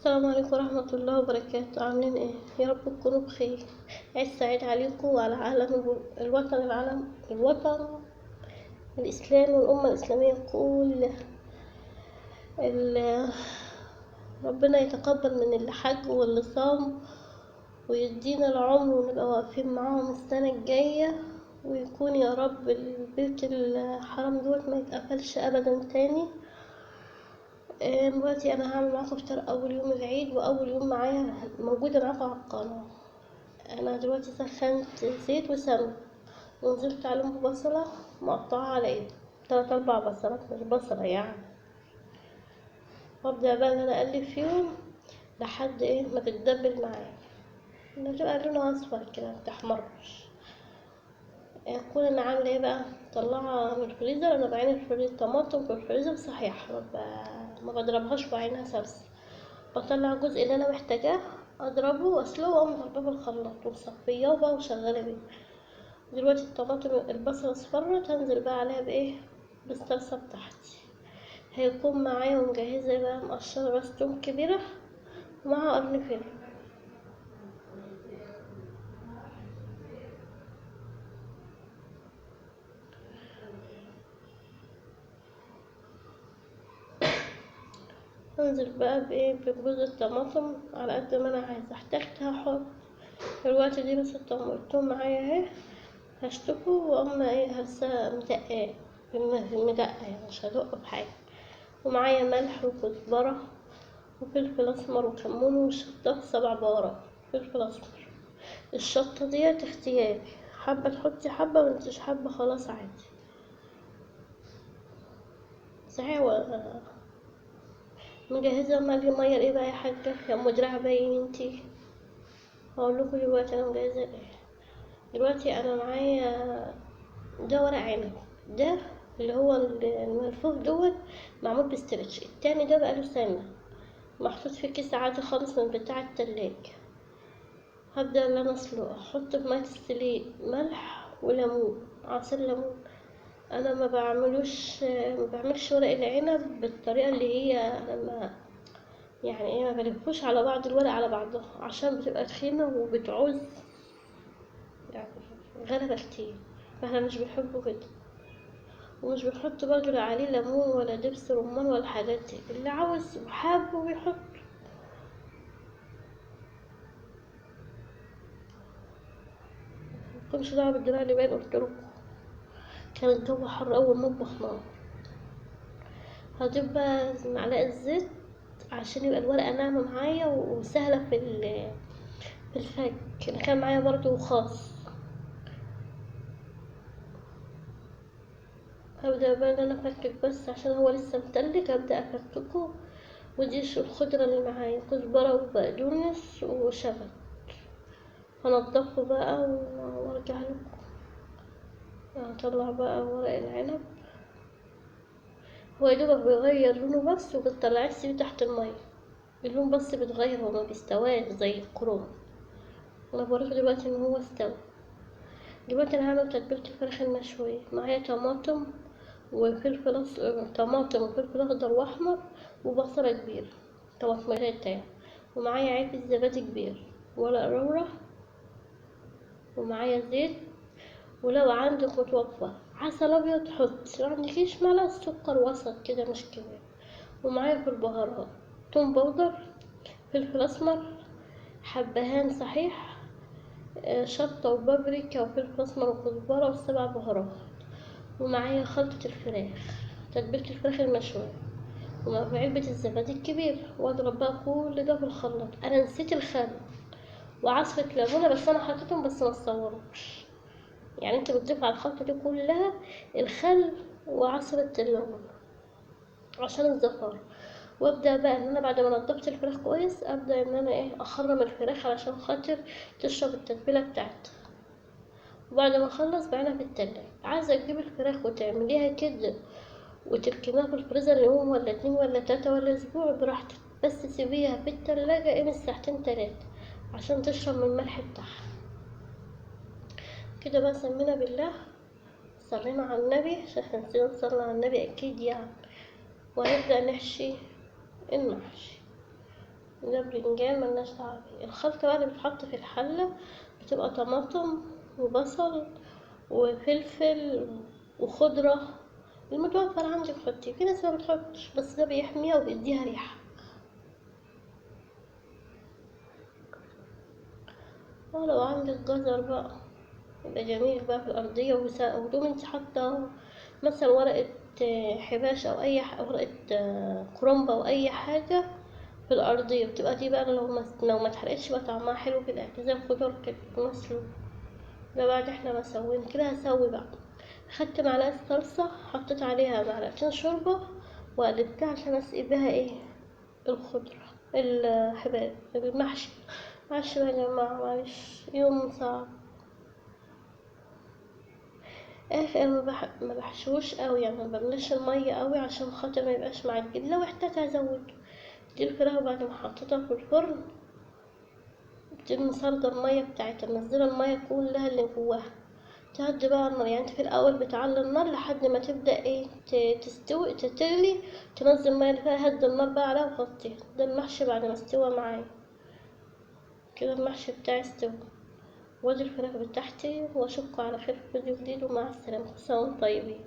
السلام عليكم ورحمة الله وبركاته. عاملين ايه؟ يا رب تكونوا بخير. عيد سعيد عليكم وعلى الوطن الإسلامي والأمة الإسلامية كلها. ال- ربنا يتقبل من اللي حج واللي صام، ويدينا العمر ونبقى واقفين معاهم السنة الجاية، ويكون يا رب البيت الحرام دوت ما يتقفلش أبدا تاني. دلوقتي انا هعمل معاكم فطار اول يوم العيد واول يوم معايا موجوده معاكم على القناه. انا دلوقتي سخنت زيت وسمنه ونزلت عليهم ببصله مقطعه على ايدي، 3 4 بصلات مش بصله يعني. وابدا بقى ان انا اقلب فيهم لحد ما تتدبل معايا، لما تبقى لونها اصفر كده متحمرش. اكون انا عامله ايه بقى، طلعها من الفريزر. انا بعين الطماطم في الفريزر صحيح، ما بضربهاش وعينها صلصه. بطلع الجزء اللي انا محتاجاه اضربه واسلقه واقوم ضربه بالخلاط ومصفياه بقى وشغاله بيه. دلوقتي الطماطم البصل اصفرت، هنزل بقى عليها بالصلصه بتاعتي. هيكون معايا ومجهزه بقى مقشره راس توم كبيره ومعاها قرن فلفل. هنزل بقى بجوز الطماطم على قد ما انا عايزه، احتاجت هحط. الوقت دي بس التوم معايا اهي، هشطفه واما هلسه مدقاه في المدقه يعني، مش هدقه بحاجه. ومعايا ملح وكزبره وفلفل اسمر وكمون وشطه 7 بهارات. فلفل اسمر، الشطه ديت اختياري، حابه تحطي حبه وانتش حابه خلاص عادي. صحيح مجهزه مجلي ميه ايه بقى يا حاجه يا مدرعه باين انتي؟ هقول لكم دلوقتي انا مجهزه ايه. دلوقتي انا معايا ده ورق عنب، ده اللي هو الملفوف دوت معمول بستريتش. التاني ده بقاله سنة محطوط في كيس عادي خالص من بتاع التلاجة. هبدأ ان انا اسلقه، احط في مية السليق ملح وليمون، عصير ليمون. انا ما بعملش ورق العنب بالطريقة اللي هي لما يعني ما بلفوش على بعض الورق على بعضها، عشان بتبقى تخينة وبتعوز يعني غلبة كتير، فاحنا مش بنحبه كده. ومش بنحط برضه لا عليه ليمون ولا دبس رمان ولا الحاجات دي، اللي عاوز وحابه بيحط. مكنش دعوة بالدراع اللي باين قلتلكوا، كان الجو حر أوي المطبخ نار. هضيف بقى معلقة زيت عشان يبقى الورقة ناعمة معايا وسهلة في الفك. أنا كان معايا برضه خاص. هبدأ بقى ان انا افكك بس عشان هو لسه متلج، هبدأ افككه. ودي الخضرة اللي معايا كزبرة وبقدونس وشبت. هنضفه بقى وارجع لكم. هطلع بقى ورق العنب، هو يدوبك بيغير لونه بس، وبتطلعيه تسيبيه تحت المية. اللون بس بيتغير، هو ما بيستواش زي الكروم. انا بوريكم دلوقتي ان هو استوى. دلوقتي انا هعمل تتبيلة الفراخ المشوية. معايا طماطم وفلفل اخضر واحمر وبصلة كبيرة، طماطمية يعني. ومعايا علبة زبادي كبير، ورق لورا، ومعايا زيت. ولو عندك متوفر عسل ابيض حط، ما عندكيش معلقة سكر وسط كده مش كبير. ومعايا في البهارات توم بودر، فلفل اسمر، حبهان صحيح، شطة وبابريكا وفلفل اسمر وكزبرة و7 بهارات. ومعايا خلطة الفراخ، تتبيلة الفراخ المشوية، ومعايا علبة الزبادي الكبير. واضرب بقى كل ده في الخلاط. انا نسيت الخل وعصرة ليمونة، بس انا حطيتهم بس ما تصوروش. يعني انت بتضيف على الخلطة دي كلها الخل وعصرة الليمون عشان الزفارة. وابدا بقى ان انا بعد ما نضفت الفراخ كويس، ابدا ان انا اخرم الفراخ علشان خاطر تشرب التتبيله بتاعتها. وبعد ما اخلص بعينها في التلاجة. عايزه تجيب الفراخ وتعمليها كده وتركنيها في الفريزر يوم ولا 2 ولا 3 ولا اسبوع براحتك، بس سيبيها في التلاجة قيمة ساعتين 3 عشان تشرب من الملح بتاعها. كده بقى سمينا بالله، صلينا على النبي عشان احنا نسينا نصلي على النبي اكيد يعني. وهنبدأ نحشي المحشي. ده برنجان ملناش دعوة بيه. الخلطة بقى اللي بتتحط في الحلة بتبقى طماطم وبصل وفلفل وخضرة. المتوفر عندك حطي، في ناس ما بتحطش، بس ده بيحميها وبيديها ريحة. ولو عندك جزر بقى يبقى جميل بقى في الأرضية، ودوم انت حاطة مثلا ورقة حباش أو أي ورقة كرنب أو أي حاجة في الأرضية، بتبقى دي بقى لو ما اتحرقتش بقى طعمها حلو في الأكل، زي الخضار كده مسلوق. ده بعد احنا ما سوينا كده هسوي بقى. خدت معلقة صلصة، حطيت عليها معلقتين شوربة، وقلبتها عشان اسقي بيها ايه الخضرة الحباب المحشي. معلش بقى يا جماعة، معلش يوم صعب. اخر ما بحشوش قوي يعني، ما بملاش المية قوي عشان خاطر ما يبقاش معجن، لو احتاج ازود. دي الفراخ بعد ما حطيتها في الفرن بتبقى مسرجة المية بتاعتها، منزلة المية كلها اللي جواها. تهدي بقى النار، يعني انت في الاول بتعلي النار لحد ما تبدا ايه تستوي تغلي، تنزل الميه اللي فيها، هدي النار بقى عليها وغطيها. ده المحشي بعد ما استوى معايا كده، المحشي بتاعي استوى. وادي الفراخ بتاعتي، واشوفكم على خير في فيديو جديد، ومع السلامه، كل سنه وانتم طيبين.